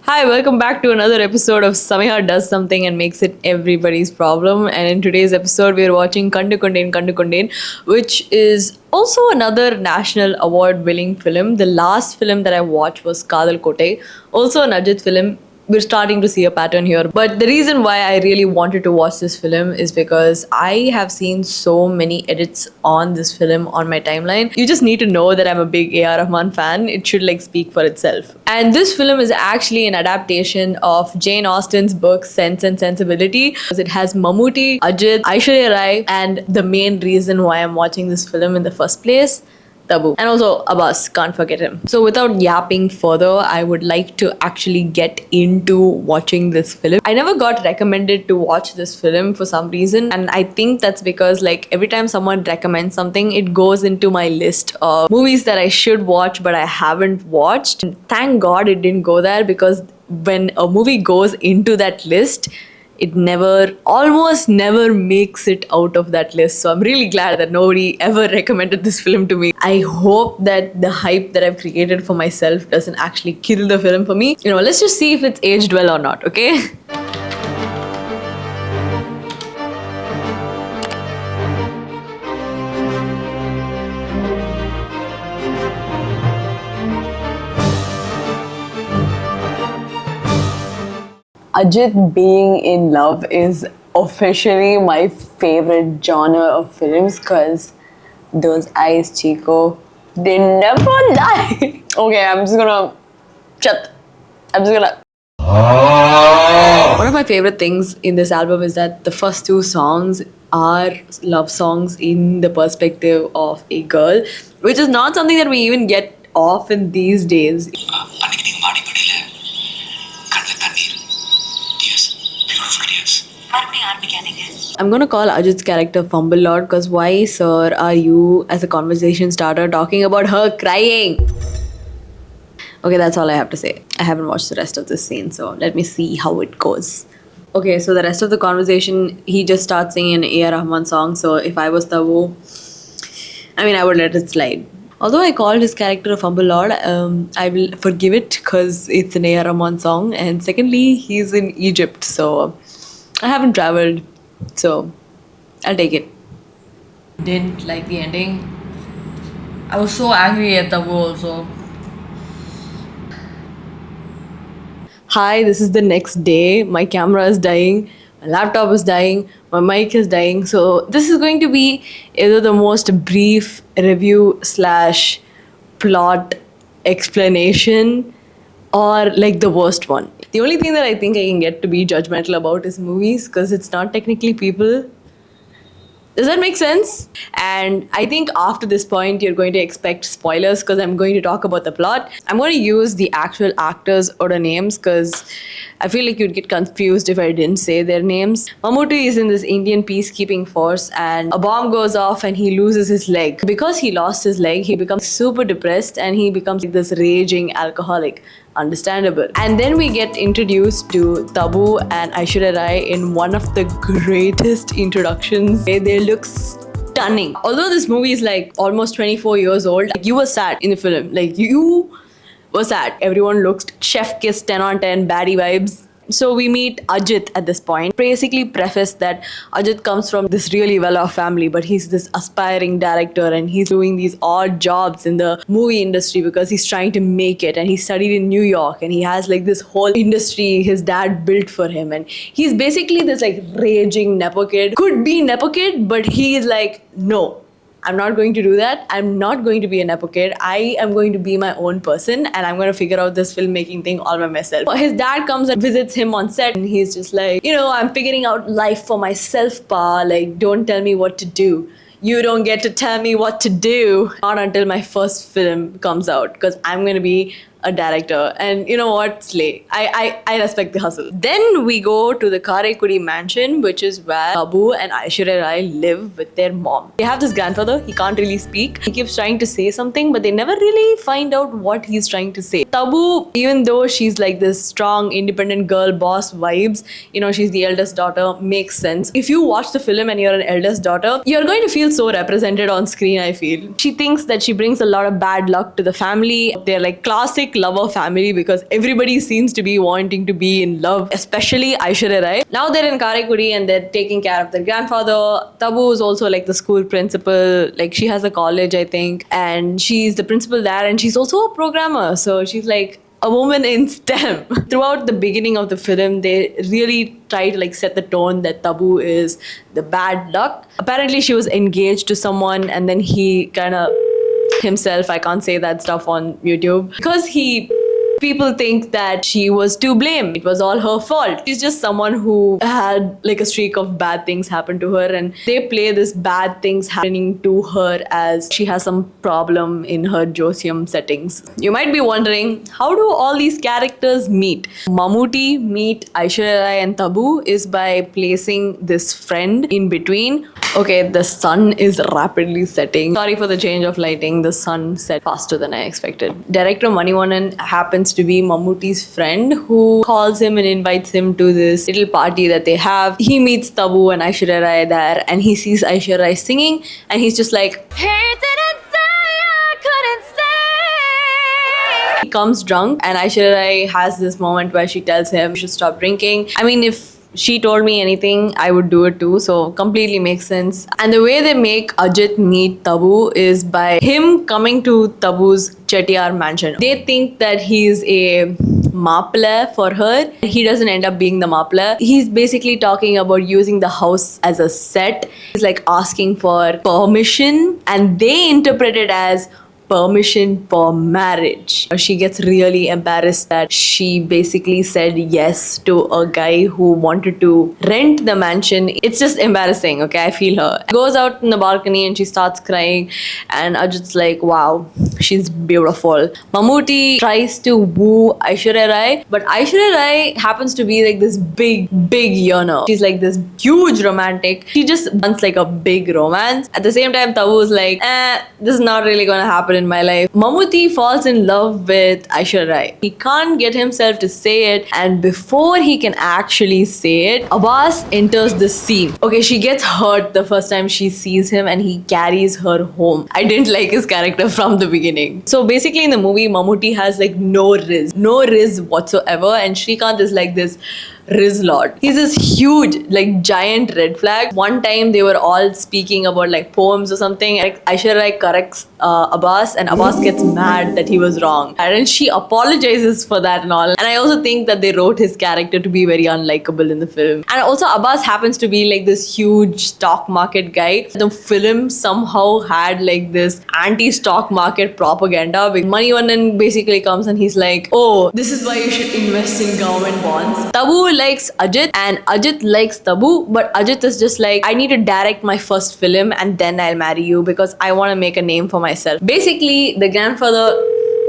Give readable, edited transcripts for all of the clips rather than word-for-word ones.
Hi, welcome back to another episode of Samiha Does Something and Makes It Everybody's Problem. And in today's episode, we are watching Kandu Kundin, which is also another national award winning film. The last film that I watched was Kadal Kote, also an Ajit film. We're starting to see a pattern here. But the reason why I really wanted to watch this film is because I have seen so many edits on this film on my timeline. You just need to know that I'm a big A.R. Rahman fan. It should speak for itself. And this film is actually an adaptation of Jane Austen's book Sense and Sensibility. It has Mammootty, Ajit, Aishwarya Rai, and the main reason why I'm watching this film in the first place, Tabu. And also Abbas, can't forget him. So without yapping further, I would like to actually get into watching this film. I never got recommended to watch this film for some reason, and I think that's because every time someone recommends something, it goes into my list of movies that I should watch but I haven't watched. And thank God it didn't go there, because when a movie goes into that list, it almost never makes it out of that list. So I'm really glad that nobody ever recommended this film to me. I hope that the hype that I've created for myself doesn't actually kill the film for me. Let's just see if it's aged well or not, okay? Ajit being in love is officially my favorite genre of films, because those eyes, Chico, they never lie. Okay, I'm just gonna. One of my favorite things in this album is that the first two songs are love songs in the perspective of a girl, which is not something that we even get often these days. I'm gonna call Ajit's character Fumble Lord, because why, sir, are you, as a conversation starter, talking about her crying? Okay, that's all I have to say. I haven't watched the rest of this scene, so let me see how it goes. Okay, so the rest of the conversation, he just starts singing an A.R. Rahman song. So if I was Tabu, I would let it slide. Although I called his character a Fumble Lord, I will forgive it because it's an A.R. Rahman song. And secondly, he's in Egypt, so I haven't traveled, so I'll take it. Didn't like the ending. I was so angry at Tabu also. Hi, this is the next day. My camera is dying, my laptop is dying, my mic is dying. So this is going to be either the most brief review / plot explanation, or the worst one. The only thing that I think I can get to be judgmental about is movies, because it's not technically people. Does that make sense? And I think after this point, you're going to expect spoilers, because I'm going to talk about the plot. I'm going to use the actual actors' or the names, because I feel like you'd get confused if I didn't say their names. Mammootty is in this Indian peacekeeping force, and a bomb goes off and he loses his leg. Because he lost his leg, he becomes super depressed and he becomes this raging alcoholic. Understandable. And then we get introduced to Tabu and Aishwarya Rai in one of the greatest introductions. They look stunning. Although this movie is almost 24 years old, you were sad in the film. You were sad. Everyone looks chef kiss 10 on 10, baddie vibes. So we meet Ajit at this point. Basically preface that Ajit comes from this really well-off family, but he's this aspiring director and he's doing these odd jobs in the movie industry because he's trying to make it, and he studied in New York and he has this whole industry his dad built for him, and he's basically this raging Nepo kid. Could be Nepo kid, but he is no, I'm not going to do that. I'm not going to be a Nepo kid. I am going to be my own person, and I'm going to figure out this filmmaking thing all by myself. His dad comes and visits him on set, and he's just I'm figuring out life for myself, pa. Don't tell me what to do. You don't get to tell me what to do. Not until my first film comes out, because I'm going to be a director. And you know what? Slay. I respect the hustle. Then we go to the Karaikudi mansion, which is where Tabu and Aishwarya Rai live with their mom. They have this grandfather. He can't really speak. He keeps trying to say something, but they never really find out what he's trying to say. Tabu, even though she's this strong, independent girl boss vibes, she's the eldest daughter, makes sense. If you watch the film and you're an eldest daughter, you're going to feel so represented on screen, I feel. She thinks that she brings a lot of bad luck to the family. They're classic lover family because everybody seems to be wanting to be in love, especially Aishwarya Rai. Now they're in Karaikudi and they're taking care of their grandfather. Tabu is also like the school principal. Like she has a college, I think, and she's the principal there, and she's also a programmer. So she's like a woman in STEM. Throughout the beginning of the film, they really try to like set the tone that Tabu is the bad luck. Apparently, she was engaged to someone, and then he kind of himself. I can't say that stuff on YouTube because people think that she was to blame. It was all her fault. She's just someone who had like a streak of bad things happen to her, and they play this bad things happening to her as she has some problem in her Josium settings. You might be wondering, how do all these characters meet? Mammootty meet Aishwarya Rai and Tabu is by placing this friend in between. Okay, the sun is rapidly setting. Sorry for the change of lighting. The sun set faster than I expected. Director Manivannan happens to be Mammootty's friend who calls him and invites him to this little party that they have. He meets Tabu and Aishwarya Rai there, and he sees Aishwarya Rai singing, and he's just like, "Hey, didn't say I couldn't say." He comes drunk, and Aishwarya Rai has this moment where she tells him he should stop drinking. I mean, if she told me anything, I would do it too. So completely makes sense. And the way they make Ajit meet Tabu is by him coming to Tabu's Chettiar mansion. They think that he's a Mappala for her. He doesn't end up being the Mappala. He's basically talking about using the house as a set. He's like asking for permission, and they interpret it as permission for marriage. She gets really embarrassed that she basically said yes to a guy who wanted to rent the mansion. It's just embarrassing, okay? I feel her. Goes out in the balcony and she starts crying, and Ajit's like, wow, she's beautiful. Mammootty tries to woo Aishwarya Rai, but Aishwarya Rai happens to be like this big yearner. She's like this huge romantic. She just wants like a big romance. At the same time, Tabu is like, this is not really gonna happen in my life. Mammootty falls in love with Aishwarya Rai. He can't get himself to say it, and before he can actually say it, Abbas enters the scene. Okay, she gets hurt the first time she sees him, and he carries her home. I didn't like his character from the beginning. So basically in the movie, Mammootty has like no riz whatsoever, and Srikanth is like this Riz Lord. He's this huge, like giant red flag. One time they were all speaking about like poems or something. Like Aishwarya Rai corrects Abbas, and Abbas gets mad that he was wrong. And she apologizes for that and all. And I also think that they wrote his character to be very unlikable in the film. And also Abbas happens to be like this huge stock market guy. The film somehow had like this anti-stock market propaganda. Manivannan basically comes and he's like, oh, this is why you should invest in government bonds. Tabu likes Ajit and Ajit likes Tabu, but Ajit is just like, I need to direct my first film and then I'll marry you because I want to make a name for myself. Basically, the grandfather,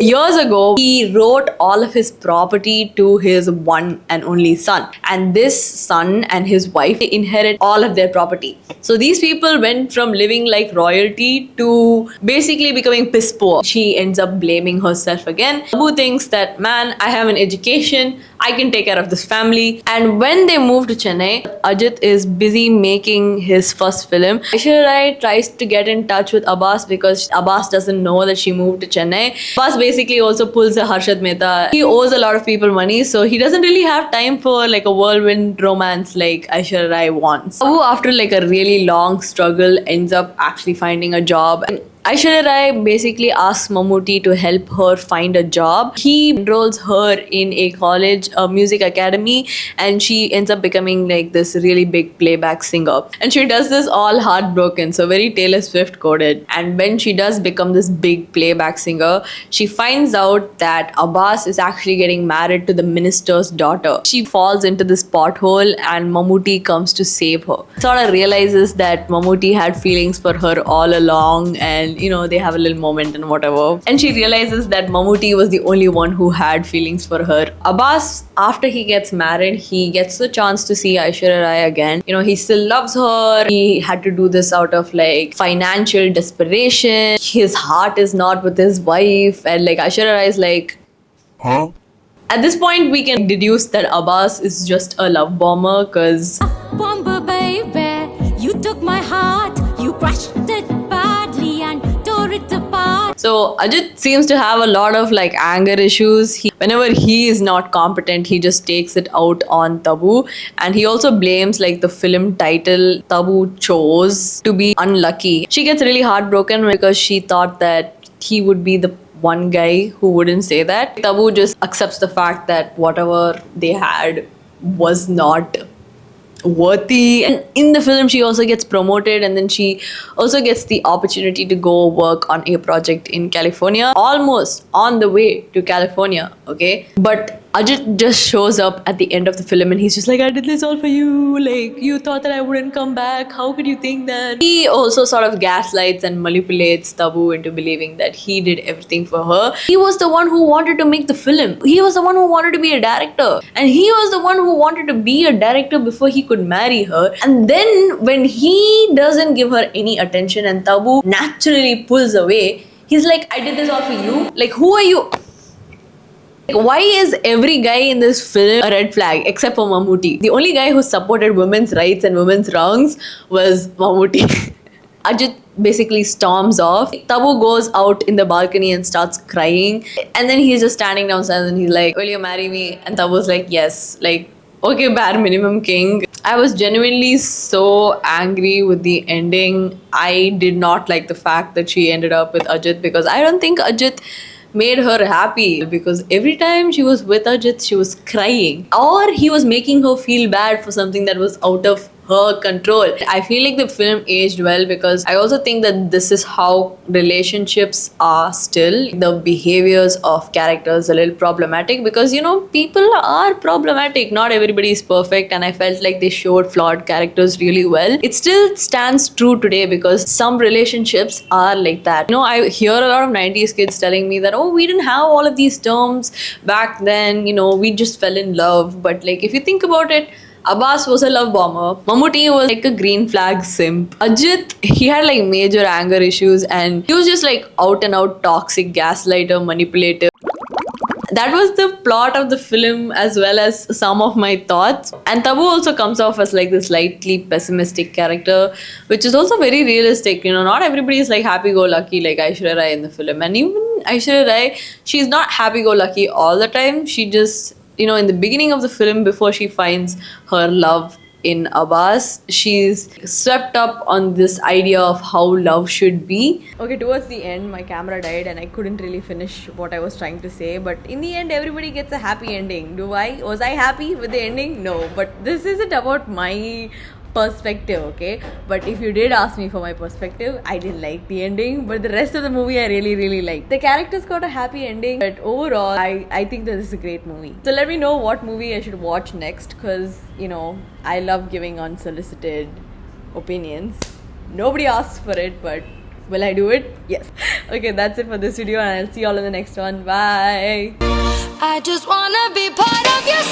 years ago, he wrote all of his property to his one and only son. And this son and his wife inherit all of their property. So these people went from living like royalty to basically becoming piss poor. She ends up blaming herself again. Abu thinks that, man, I have an education, I can take care of this family. And when they move to Chennai, Ajit is busy making his first film. Aishwarya Rai tries to get in touch with Abbas because Abbas doesn't know that she moved to Chennai. Abbas basically also pulls a Harshad Mehta. He owes a lot of people money, so he doesn't really have time for like a whirlwind romance like Aishwarya Rai wants. Abu, after like a really long struggle, ends up actually finding a job. And Aishwarya Rai basically asks Mammootty to help her find a job. He enrolls her in a college, a music academy, and she ends up becoming like this really big playback singer. And she does this all heartbroken, so very Taylor Swift coded. And when she does become this big playback singer, she finds out that Abbas is actually getting married to the minister's daughter. She falls into this pothole and Mammootty comes to save her. Sort of realizes that Mammootty had feelings for her all along, and you know, they have a little moment and whatever. And she realizes that Mammootty was the only one who had feelings for her. Abbas, after he gets married, he gets the chance to see Aishwarya Rai again. You know, he still loves her. He had to do this out of like financial desperation. His heart is not with his wife. And like Aishwarya Rai is like, huh? At this point, we can deduce that Abbas is just a love bomber because Bomber baby, you took my heart, you crushed it badly and tore it apart. So Ajit seems to have a lot of like anger issues. Whenever he is not competent, he just takes it out on Tabu, and he also blames like the film title Tabu chose to be unlucky. She gets really heartbroken because she thought that he would be the one guy who wouldn't say that. Tabu just accepts the fact that whatever they had was not worthy. And in the film, she also gets promoted, and then she also gets the opportunity to go work on a project in California, almost on the way to California. Okay, but Ajit just shows up at the end of the film and he's just like, I did this all for you. Like, you thought that I wouldn't come back. How could you think that? He also sort of gaslights and manipulates Tabu into believing that he did everything for her. He was the one who wanted to make the film. He was the one who wanted to be a director. And he was the one who wanted to be a director before he could marry her. And then when he doesn't give her any attention and Tabu naturally pulls away, he's like, I did this all for you. Like, who are you? Why is every guy in this film a red flag except for Mammootty? The only guy who supported women's rights and women's wrongs was Mammootty. Ajit basically storms off. Tabu goes out in the balcony and starts crying. And then he's just standing downstairs and he's like, will you marry me? And Tabu's like, yes. Like, okay, bare minimum king. I was genuinely so angry with the ending. I did not like the fact that she ended up with Ajit because I don't think Ajit made her happy, because every time she was with Ajit, she was crying, or he was making her feel bad for something that was out of her control. I feel like the film aged well because I also think that this is how relationships are still. The behaviors of characters are a little problematic because, you know, people are problematic. Not everybody is perfect, and I felt like they showed flawed characters really well. It still stands true today because some relationships are like that. You know, I hear a lot of 90s kids telling me that, oh, we didn't have all of these terms back then, you know, we just fell in love. But like, if you think about it, Abbas was a love bomber. Mammootty was like a green flag simp. Ajit, he had like major anger issues and he was just like out and out toxic, gaslighter, manipulative. That was the plot of the film as well as some of my thoughts. And Tabu also comes off as like this slightly pessimistic character, which is also very realistic. You know, not everybody is like happy-go-lucky like Aishwarya Rai in the film. And even Aishwarya Rai, she's not happy-go-lucky all the time. She just, you know, in the beginning of the film, before she finds her love in Abbas, she's swept up on this idea of how love should be. Okay, towards the end, my camera died and I couldn't really finish what I was trying to say. But in the end, everybody gets a happy ending. Was I happy with the ending? No. But this isn't about my perspective, okay? But if you did ask me for my perspective, I didn't like the ending, but the rest of the movie I really liked. The characters got a happy ending, but overall I think that this is a great movie. So let me know what movie I should watch next, because, you know, I love giving unsolicited opinions. Nobody asks for it, but will I do it? Yes. Okay, that's it for this video and I'll see you all in the next one. Bye. I just wanna be part of your